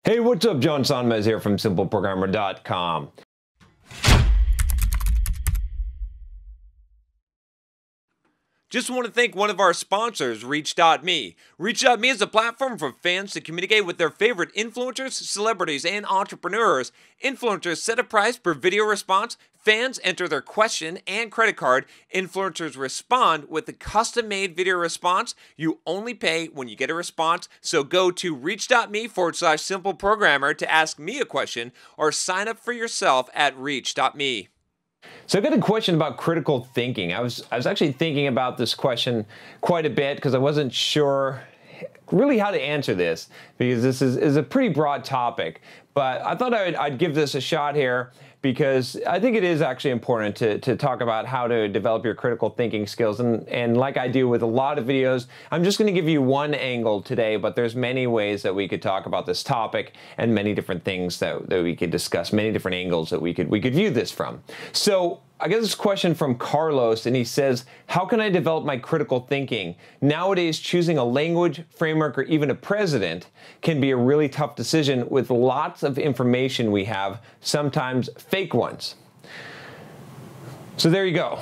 Hey, what's up? John Sonmez here from SimpleProgrammer.com. Just want to thank one of our sponsors, Reach.me. Reach.me is a platform for fans to communicate with their favorite influencers, celebrities, and entrepreneurs. Influencers set a price per video response. Fans enter their question and credit card. Influencers respond with a custom-made video response. You only pay when you get a response. So go to reach.me/simpleprogrammer to ask me a question or sign up for yourself at reach.me. So I got a question about critical thinking. I was actually thinking about this question quite a bit because I wasn't sure really how to answer this because this is a pretty broad topic. But I thought I'd give this a shot here because I think it is actually important to talk about how to develop your critical thinking skills. And like I do with a lot of videos, I'm just going to give you one angle today, but there's many ways that we could talk about this topic and many different things that we could discuss, many different angles that we could view this from. So I get this question from Carlos, and he says, how can I develop my critical thinking? Nowadays, choosing a language, framework, or even a president can be a really tough decision with lots of information we have, sometimes fake ones. So there you go.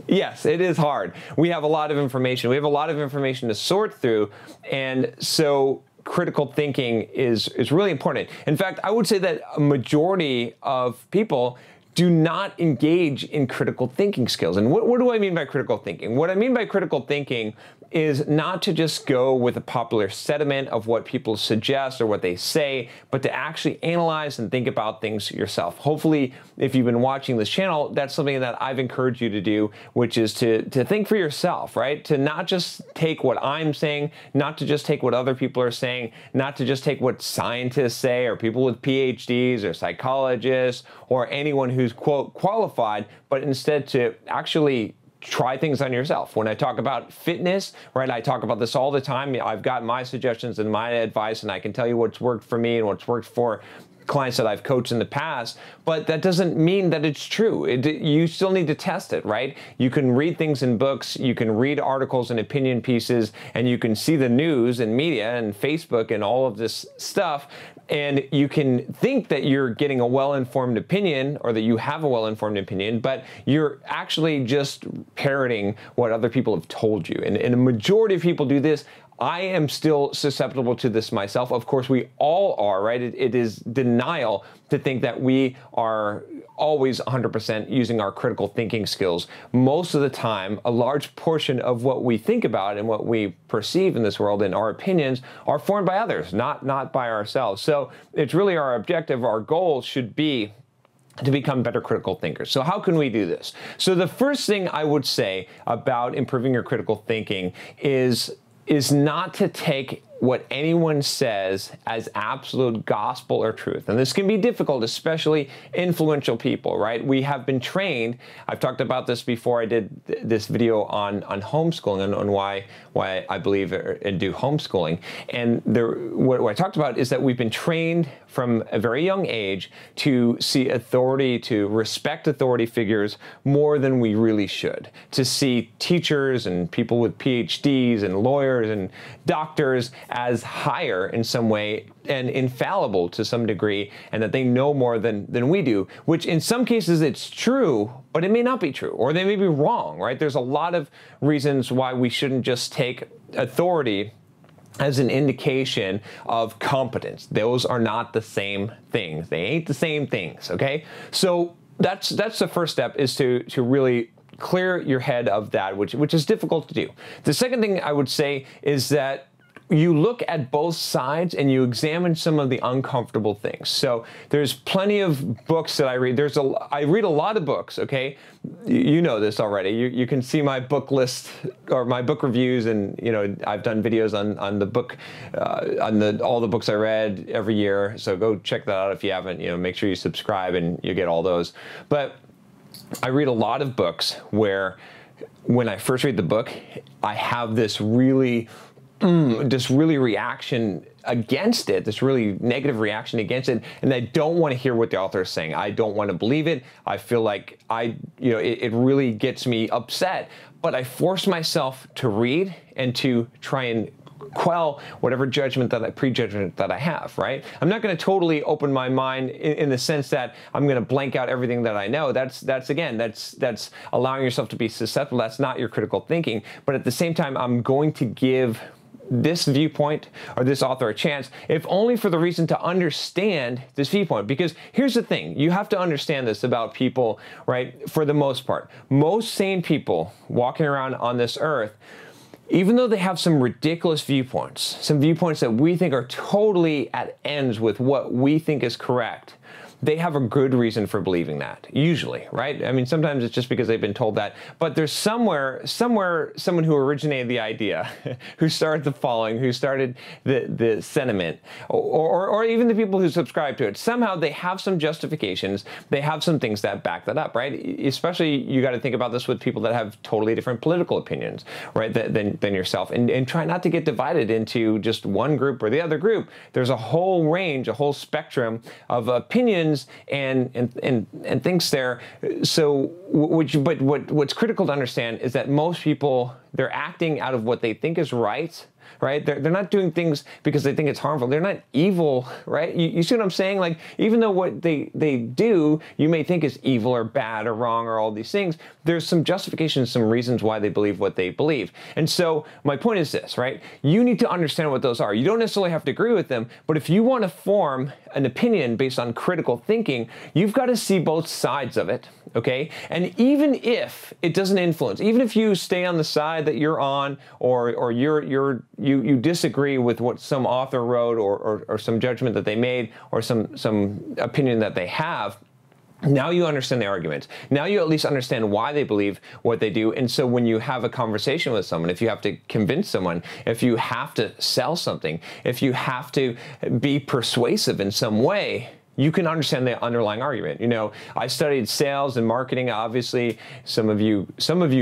Yes, it is hard. We have a lot of information. We have a lot of information to sort through, and so critical thinking is really important. In fact, I would say that a majority of people do not engage in critical thinking skills. And what do I mean by critical thinking? What I mean by critical thinking is not to just go with a popular sentiment of what people suggest or what they say, but to actually analyze and think about things yourself. Hopefully, if you've been watching this channel, that's something that I've encouraged you to do, which is to think for yourself, right? To not just take what I'm saying, not to just take what other people are saying, not to just take what scientists say or people with PhDs or psychologists or anyone who's, quote, qualified, but instead to actually try things on yourself. When I talk about fitness, right, I talk about this all the time. I've got my suggestions and my advice, and I can tell you what's worked for me and what's worked for clients that I've coached in the past, but that doesn't mean that it's true. You still need to test it, right? You can read things in books, you can read articles and opinion pieces, and you can see the news and media and Facebook and all of this stuff, and you can think that you're getting a well-informed opinion or that you have a well-informed opinion, but you're actually just parroting what other people have told you. And a majority of people do this. I am still susceptible to this myself. Of course, we all are, right? It is denial to think that we are always 100% using our critical thinking skills. Most of the time, a large portion of what we think about and what we perceive in this world and our opinions are formed by others, not by ourselves. So it's really our objective, our goal should be to become better critical thinkers. So how can we do this? So the first thing I would say about improving your critical thinking is not to take what anyone says as absolute gospel or truth. And this can be difficult, especially influential people, right? We have been trained. I've talked about this before. I did this video on homeschooling and on why I believe and do homeschooling. And what I talked about is that we've been trained from a very young age to see authority, to respect authority figures more than we really should, to see teachers and people with PhDs and lawyers and doctors as higher in some way and infallible to some degree, and that they know more than we do, which in some cases it's true, but it may not be true, or they may be wrong, right? There's a lot of reasons why we shouldn't just take authority as an indication of competence. Those are not the same things. They ain't the same things, okay? So that's the first step, is to really clear your head of that, which is difficult to do. The second thing I would say is that you look at both sides and you examine some of the uncomfortable things. So there's plenty of books that I read. I read a lot of books, okay? You know this already. You can see my book list or my book reviews, and I've done videos on the book, all the books I read every year. So go check that out if you haven't. Make sure you subscribe and you get all those. But I read a lot of books where when I first read the book, I have this really reaction against it, this really negative reaction against it, and I don't want to hear what the author is saying. I don't want to believe it. I feel like it really gets me upset, but I force myself to read and to try and quell whatever prejudgment that I have, right? I'm not going to totally open my mind in the sense that I'm going to blank out everything that I know. That's allowing yourself to be susceptible. That's not your critical thinking. But at the same time, I'm going to give this viewpoint or this author a chance, if only for the reason to understand this viewpoint. Because here's the thing, you have to understand this about people, right? For the most part, most sane people walking around on this earth, even though they have some ridiculous viewpoints, some viewpoints that we think are totally at ends with what we think is correct, they have a good reason for believing that, usually, right? I mean, sometimes it's just because they've been told that, but there's somewhere someone who originated the idea, who started the following, who started the sentiment, or even the people who subscribe to it. Somehow they have some justifications, they have some things that back that up, right? Especially, you got to think about this with people that have totally different political opinions, right, than yourself, and try not to get divided into just one group or the other group. There's a whole range, a whole spectrum of opinions and things there. So, what's critical to understand is that most people, they're acting out of what they think is right. They're not doing things because they think it's harmful. They're not evil, right? You see what I'm saying? Like, even though what they do, you may think is evil or bad or wrong or all these things, there's some justifications, some reasons why they believe what they believe. And so my point is this, right? You need to understand what those are. You don't necessarily have to agree with them, but if you want to form an opinion based on critical thinking, you've got to see both sides of it, okay? And even if it doesn't influence, even if you stay on the side that you're on, or you disagree with what some author wrote, or some judgment that they made, or some opinion that they have, now you understand the argument. Now you at least understand why they believe what they do. And so when you have a conversation with someone, if you have to convince someone, if you have to sell something, if you have to be persuasive in some way, you can understand the underlying argument. You know, I studied sales and marketing. Obviously, some of you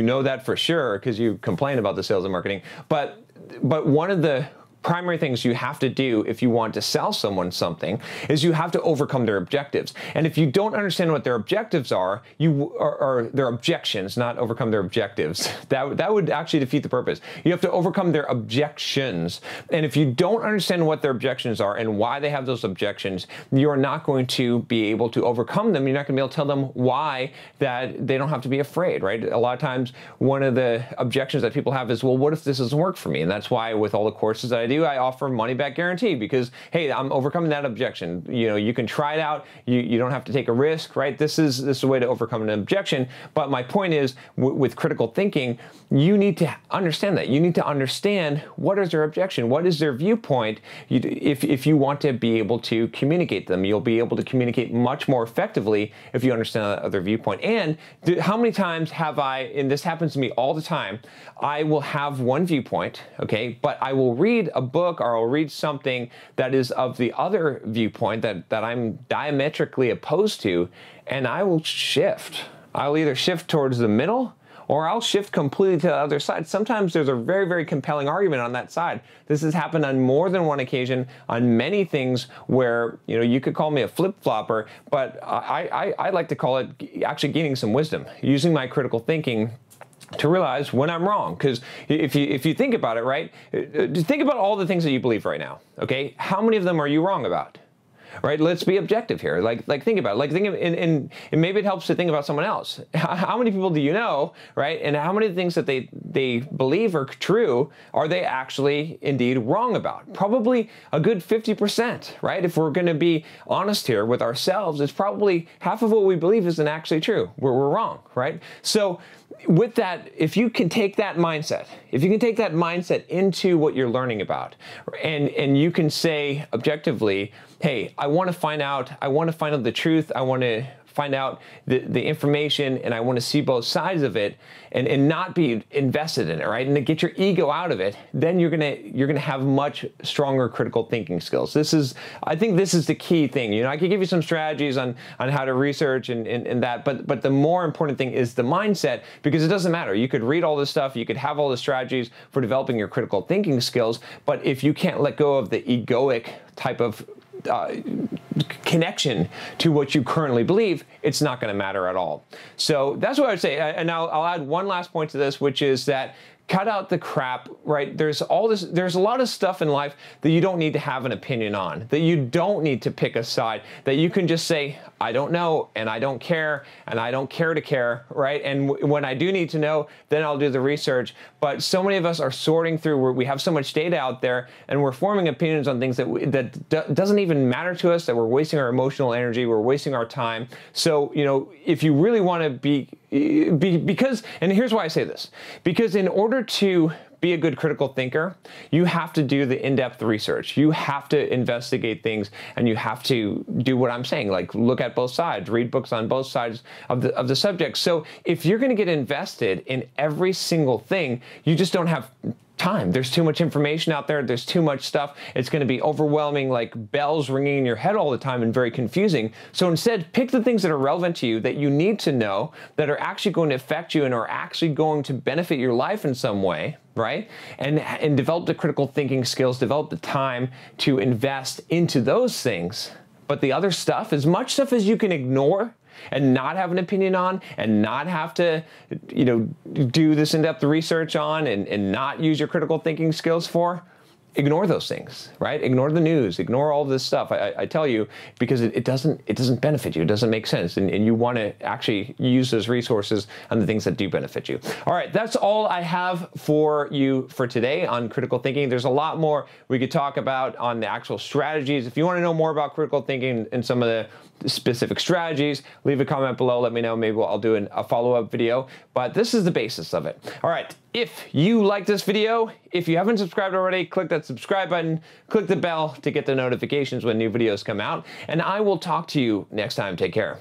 know that for sure because you complain about the sales and marketing. But one of the primary things you have to do if you want to sell someone something is you have to overcome their objectives. And if you don't understand what their objectives are, or their objections, not overcome their objectives, that would actually defeat the purpose. You have to overcome their objections. And if you don't understand what their objections are and why they have those objections, you're not going to be able to overcome them. You're not going to be able to tell them why that they don't have to be afraid, right? A lot of times, one of the objections that people have is, well, what if this doesn't work for me? And that's why with all the courses that I do, I offer money back guarantee, because, hey, I'm overcoming that objection. You know, you can try it out. You don't have to take a risk, right? This is a way to overcome an objection. But my point is, with critical thinking, you need to understand that. You need to understand what is their objection, what is their viewpoint. If you want to be able to communicate them, you'll be able to communicate much more effectively if you understand that other viewpoint. And how many times have I, and this happens to me all the time, I will have one viewpoint, okay, but I will read a book or I'll read something that is of the other viewpoint that I'm diametrically opposed to, and I will shift. I'll either shift towards the middle, or I'll shift completely to the other side. Sometimes there's a very, very compelling argument on that side. This has happened on more than one occasion on many things where, you know, you could call me a flip-flopper, but I like to call it actually gaining some wisdom, using my critical thinking to realize when I'm wrong. Because if you think about it, right, think about all the things that you believe right now, okay? How many of them are you wrong about? Right? Let's be objective here. Like think about it. Like think of, and maybe it helps to think about someone else. How many people do you know, right? And how many things that they believe are true are they actually indeed wrong about? Probably a good 50%, right? If we're going to be honest here with ourselves, it's probably half of what we believe isn't actually true. We're wrong, right? So with that, if you can take that mindset, into what you're learning about, and you can say objectively, hey, I want to find out the truth, I want to find out the information, and I want to see both sides of it, and not be invested in it, right? And to get your ego out of it, then you're gonna have much stronger critical thinking skills. I think this is the key thing. You know, I could give you some strategies on how to research and that, but the more important thing is the mindset, because it doesn't matter. You could read all this stuff, you could have all the strategies for developing your critical thinking skills, but if you can't let go of the egoic type of connection to what you currently believe, it's not going to matter at all. So that's what I would say. And I'll add one last point to this, which is that cut out the crap, right? There's a lot of stuff in life that you don't need to have an opinion on, that you don't need to pick a side, that you can just say, I don't know, and I don't care, and I don't care to care, right? And when I do need to know, then I'll do the research. But so many of us are sorting through, where we have so much data out there, and we're forming opinions on things that doesn't even matter to us, that we're wasting our emotional energy, we're wasting our time. So, if you really want to because, and here's why I say this, because in order to be a good critical thinker, you have to do the in-depth research. You have to investigate things, and you have to do what I'm saying, like look at both sides, read books on both sides of the subject. So if you're going to get invested in every single thing, you just don't have time. There's too much information out there. There's too much stuff. It's going to be overwhelming, like bells ringing in your head all the time, and very confusing. So instead, pick the things that are relevant to you, that you need to know, that are actually going to affect you and are actually going to benefit your life in some way, right? And develop the critical thinking skills, develop the time to invest into those things. But the other stuff, as much stuff as you can ignore and not have an opinion on, and not have to, do this in-depth research on, and not use your critical thinking skills for, ignore those things, right? Ignore the news, ignore all this stuff. I tell you, because it doesn't benefit you. It doesn't make sense. And you want to actually use those resources on the things that do benefit you. All right, that's all I have for you for today on critical thinking. There's a lot more we could talk about on the actual strategies. If you want to know more about critical thinking and some of the specific strategies, leave a comment below. Let me know. Maybe I'll do a follow-up video. But this is the basis of it. All right. If you like this video, if you haven't subscribed already, click that subscribe button, click the bell to get the notifications when new videos come out, and I will talk to you next time. Take care.